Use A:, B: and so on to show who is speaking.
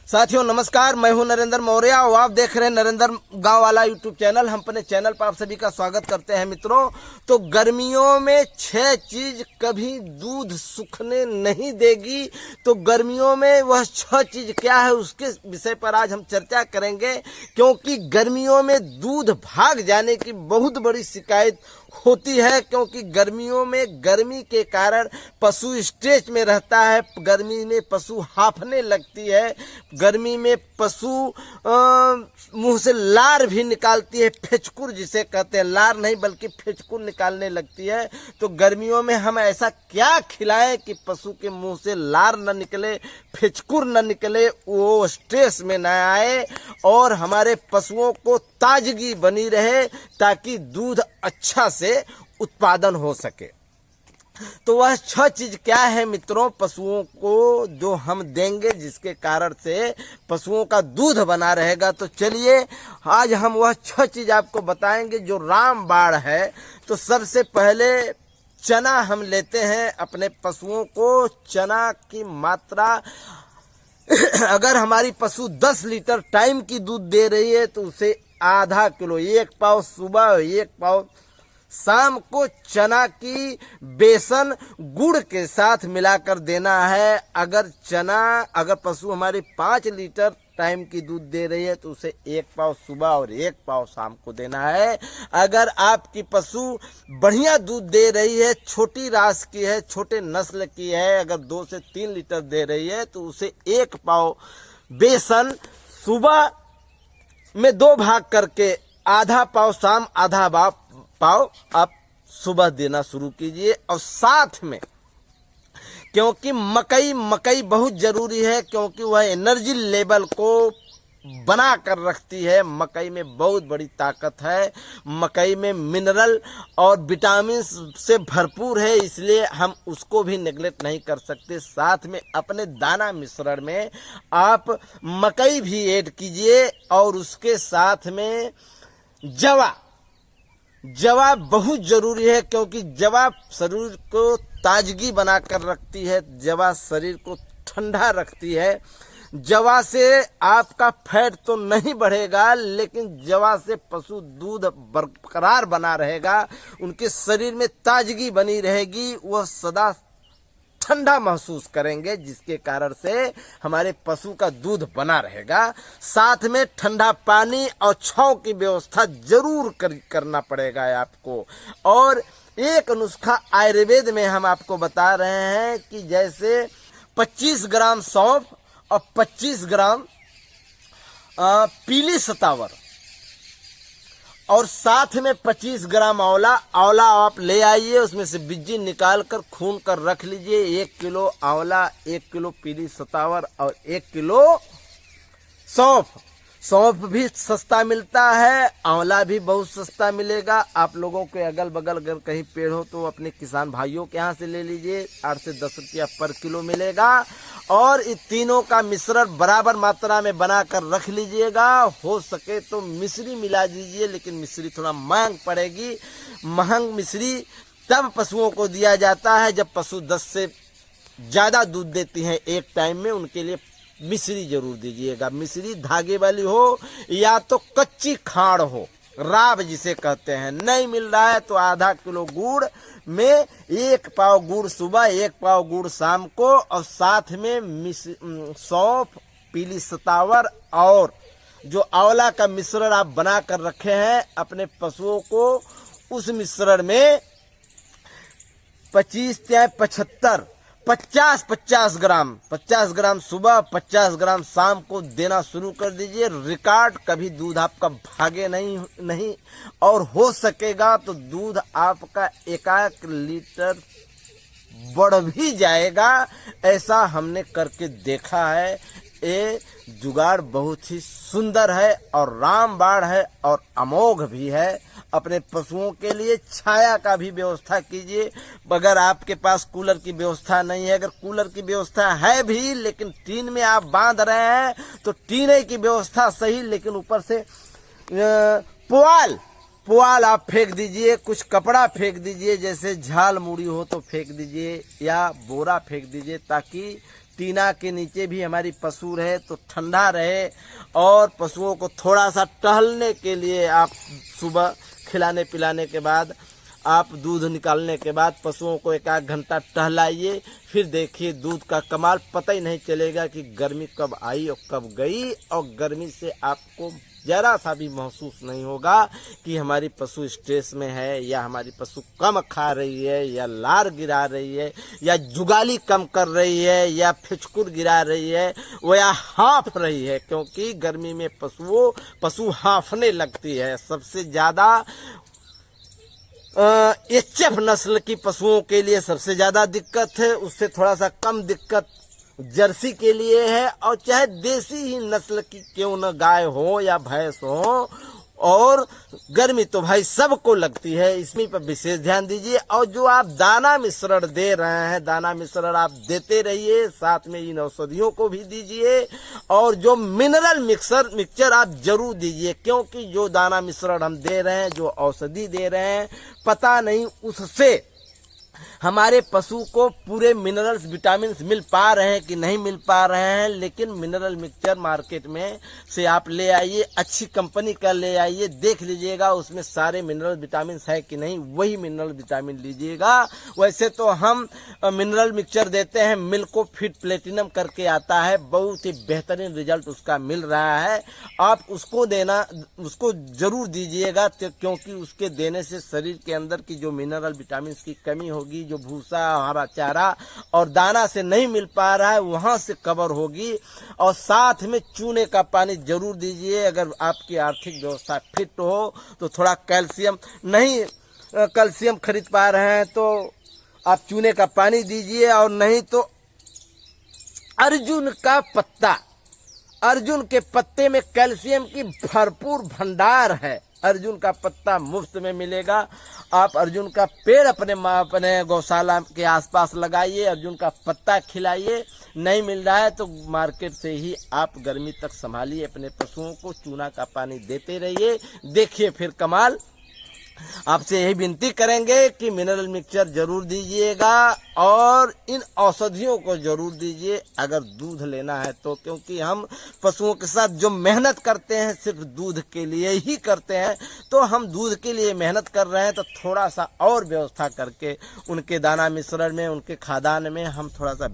A: साथियों नमस्कार, मैं हूं नरेंद्र मौर्य और आप देख रहे हैं नरेंद्र गांव वाला यूट्यूब चैनल। हम अपने चैनल पर आप सभी का स्वागत करते हैं। मित्रों, तो गर्मियों में 6 चीज कभी दूध सूखने नहीं देगी। तो गर्मियों में वह 6 चीज क्या है उसके विषय पर आज हम चर्चा करेंगे, क्योंकि गर्मियों में दूध भाग जाने की बहुत बड़ी शिकायत होती है। क्योंकि गर्मियों में गर्मी के कारण पशु स्ट्रेच में रहता है, गर्मी में पशु हांफने लगती है, गर्मी में पशु मुंह से लार भी निकालती है, फेचकुर जिसे कहते हैं, लार नहीं बल्कि फेचकुर निकालने लगती है। तो गर्मियों में हम ऐसा क्या खिलाएं कि पशु के मुंह से लार न निकले, फेचकुर न निकले, वो स्ट्रेस में न आए और हमारे पशुओं को ताजगी बनी रहे, ताकि दूध अच्छा से उत्पादन हो सके। तो वह 6 चीज क्या है मित्रों पशुओं को जो हम देंगे, जिसके कारण से पशुओं का दूध बना रहेगा। तो चलिए आज हम वह 6 चीज आपको बताएंगे जो रामबाण है। तो सबसे पहले चना हम लेते हैं अपने पशुओं को। चना की मात्रा अगर हमारी पशु 10 लीटर टाइम की दूध दे रही है तो उसे आधा किलो, 1 पाव सुबह 1 पाव शाम को चना की बेसन गुड़ के साथ मिलाकर देना है। अगर पशु हमारी 5 लीटर टाइम की दूध दे रही है तो उसे 1 पाव सुबह और 1 पाव शाम को देना है। अगर आपकी पशु बढ़िया दूध दे रही है, छोटी रास की है, छोटे नस्ल की है, अगर 2 से 3 लीटर दे रही है तो उसे 1 पाव बेसन सुबह में 2 भाग करके, आधा पाव शाम आधा पाव आप सुबह देना शुरू कीजिए। और साथ में क्योंकि मकई बहुत जरूरी है, क्योंकि वह एनर्जी लेवल को बना कर रखती है। मकई में बहुत बड़ी ताकत है, मकई में मिनरल और विटामिन से भरपूर है, इसलिए हम उसको भी नेगलेक्ट नहीं कर सकते। साथ में अपने दाना मिश्रण में आप मकई भी ऐड कीजिए और उसके साथ में जवा बहुत जरूरी है, क्योंकि जवा शरीर को ताजगी बनाकर रखती है, जवा शरीर को ठंडा रखती है। जवा से आपका फैट तो नहीं बढ़ेगा, लेकिन जवा से पशु दूध बरकरार बना रहेगा, उनके शरीर में ताजगी बनी रहेगी, वह सदा ठंडा महसूस करेंगे, जिसके कारण से हमारे पशु का दूध बना रहेगा। साथ में ठंडा पानी और छांव की व्यवस्था जरूर करना पड़ेगा आपको। और एक नुस्खा आयुर्वेद में हम आपको बता रहे हैं कि जैसे 25 ग्राम सौंफ और 25 ग्राम पीली सतावर और साथ में 25 ग्राम आंवला आप ले आइए, उसमें से बिज्जी निकाल कर खून कर रख लीजिए। 1 किलो आंवला, 1 किलो पीली सतावर और 1 किलो सौंफ भी सस्ता मिलता है, आंवला भी बहुत सस्ता मिलेगा। आप लोगों के अगल बगल अगर कहीं पेड़ हो तो अपने किसान भाइयों के यहाँ से ले लीजिए, 8 से 10 रुपया पर किलो मिलेगा। और इन तीनों का मिश्रण बराबर मात्रा में बनाकर रख लीजिएगा। हो सके तो मिश्री मिला दीजिए, लेकिन मिश्री थोड़ा महंग पड़ेगी। महंग मिश्री तब पशुओं को दिया जाता है जब पशु 10 से ज्यादा दूध देती हैं एक टाइम में, उनके लिए मिश्री जरूर दीजिएगा। मिश्री धागे वाली हो या तो कच्ची खाड़ हो, राब जिसे कहते हैं। नहीं मिल रहा है तो आधा किलो गुड़ में 1 पाव गुड़ सुबह, 1 पाव गुड़ शाम को, और साथ में सौंफ, पीली सतावर और जो आंवला का मिश्रण आप बना कर रखे हैं अपने पशुओं को, उस मिश्रण में 50 ग्राम सुबह, 50 ग्राम शाम को देना शुरू कर दीजिए। रिकॉर्ड कभी दूध आपका भागे नहीं और हो सकेगा तो दूध आपका 1 लीटर बढ़ भी जाएगा। ऐसा हमने करके देखा है। ये जुगाड़ बहुत ही सुंदर है और रामबाण है और अमोघ भी है। अपने पशुओं के लिए छाया का भी व्यवस्था कीजिए। अगर आपके पास कूलर की व्यवस्था नहीं है, अगर कूलर की व्यवस्था है भी लेकिन टीन में आप बांध रहे हैं तो टीने की व्यवस्था सही, लेकिन ऊपर से पुआल आप फेंक दीजिए, कुछ कपड़ा फेंक दीजिए, जैसे झाल मूड़ी हो तो फेंक दीजिए या बोरा फेंक दीजिए, ताकि टीना के नीचे भी हमारी पशु रहे तो ठंडा रहे। और पशुओं को थोड़ा सा टहलने के लिए आप सुबह खिलाने पिलाने के बाद, आप दूध निकालने के बाद पशुओं को 1-1 घंटा टहलाइए, फिर देखिए दूध का कमाल। पता ही नहीं चलेगा कि गर्मी कब आई और कब गई। और गर्मी से आपको जरा सा भी महसूस नहीं होगा कि हमारी पशु स्ट्रेस में है, या हमारी पशु कम खा रही है, या लार गिरा रही है, या जुगाली कम कर रही है, या फिचकुर गिरा रही है, वो या हाँफ रही है। क्योंकि गर्मी में पशु हाँफने लगती है। सबसे ज़्यादा एचएफ नस्ल की पशुओं के लिए सबसे ज़्यादा दिक्कत है। उससे थोड़ा सा कम दिक्कत जर्सी के लिए है। और चाहे देसी ही नस्ल की क्यों न गाय हो या भैंस हो, और गर्मी तो भाई सबको लगती है, इसमें पर विशेष ध्यान दीजिए। और जो आप दाना मिश्रण दे रहे हैं, दाना मिश्रण आप देते रहिए, साथ में इन औषधियों को भी दीजिए। और जो मिनरल मिक्सचर आप जरूर दीजिए, क्योंकि जो दाना मिश्रण हम दे रहे हैं, जो औषधि दे रहे हैं, पता नहीं उससे हमारे पशु को पूरे मिनरल्स विटामिन मिल पा रहे हैं कि नहीं मिल पा रहे हैं। लेकिन मिनरल मिक्सचर मार्केट में से आप ले आइए, अच्छी कंपनी का ले आइए, देख लीजिएगा उसमें सारे मिनरल विटामिन है कि नहीं, वही मिनरल विटामिन लीजिएगा। वैसे तो हम मिनरल मिक्सचर देते हैं, मिल्को फिट प्लेटिनम करके आता है, बहुत ही बेहतरीन रिजल्ट उसका मिल रहा है। आप उसको जरूर दीजिएगा, क्योंकि उसके देने से शरीर के अंदर की जो मिनरल विटामिन की कमी होगी, जो भूसा, हरा चारा और दाना से नहीं मिल पा रहा है, वहां से कवर होगी। और साथ में चूने का पानी जरूर दीजिए। अगर आपकी आर्थिक व्यवस्था फिट हो तो थोड़ा कैल्शियम खरीद पा रहे हैं तो आप चूने का पानी दीजिए। और नहीं तो अर्जुन का पत्ता, अर्जुन के पत्ते में कैल्शियम की भरपूर भंडार है। अर्जुन का पत्ता मुफ्त में मिलेगा। आप अर्जुन का पेड़ अपने गौशाला के आसपास लगाइए, अर्जुन का पत्ता खिलाइए। नहीं मिल रहा है तो मार्केट से ही आप गर्मी तक संभालिए अपने पशुओं को, चूना का पानी देते रहिए, देखिए फिर कमाल। आपसे यही विनती करेंगे कि मिनरल मिक्सचर जरूर दीजिएगा और इन औषधियों को जरूर दीजिए अगर दूध लेना है तो। क्योंकि हम पशुओं के साथ जो मेहनत करते हैं सिर्फ दूध के लिए ही करते हैं, तो हम दूध के लिए मेहनत कर रहे हैं तो थोड़ा सा और व्यवस्था करके उनके दाना मिश्रण में, उनके खादान में हम थोड़ा सा